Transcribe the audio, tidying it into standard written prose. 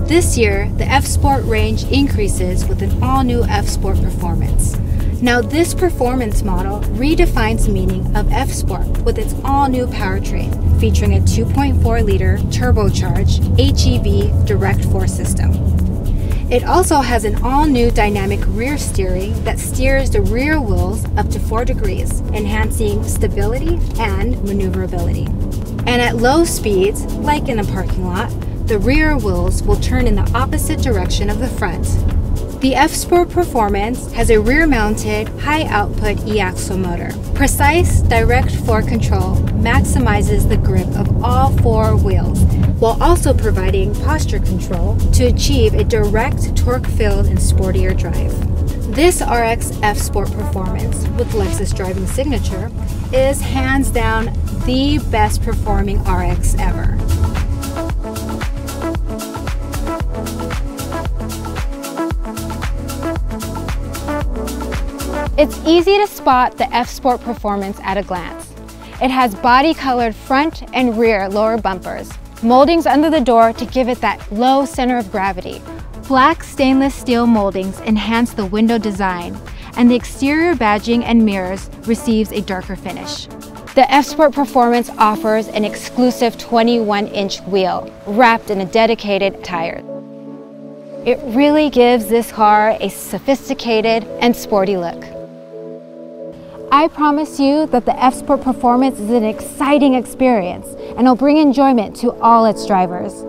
This year, the F-Sport range increases with an all-new F-Sport Performance. Now this performance model redefines the meaning of F-Sport with its all-new powertrain, featuring a 2.4-liter turbocharged HEV direct-four system. It also has an all-new dynamic rear steering that steers the rear wheels up to 4 degrees, enhancing stability and maneuverability. And at low speeds, like in a parking lot, the rear wheels will turn in the opposite direction of the front. The F-Sport Performance has a rear-mounted, high-output e-axle motor. Precise direct-four control maximizes the grip of all 4 wheels, while also providing posture control to achieve a direct torque-filled and sportier drive. This RX F-Sport Performance with Lexus driving signature is hands down the best performing RX ever. It's easy to spot the F-Sport Performance at a glance. It has body-colored front and rear lower bumpers, moldings under the door to give it that low center of gravity. Black stainless steel moldings enhance the window design, and the exterior badging and mirrors receives a darker finish. The F-Sport Performance offers an exclusive 21-inch wheel wrapped in a dedicated tire. It really gives this car a sophisticated and sporty look. I promise you that the F-Sport Performance is an exciting experience and will bring enjoyment to all its drivers.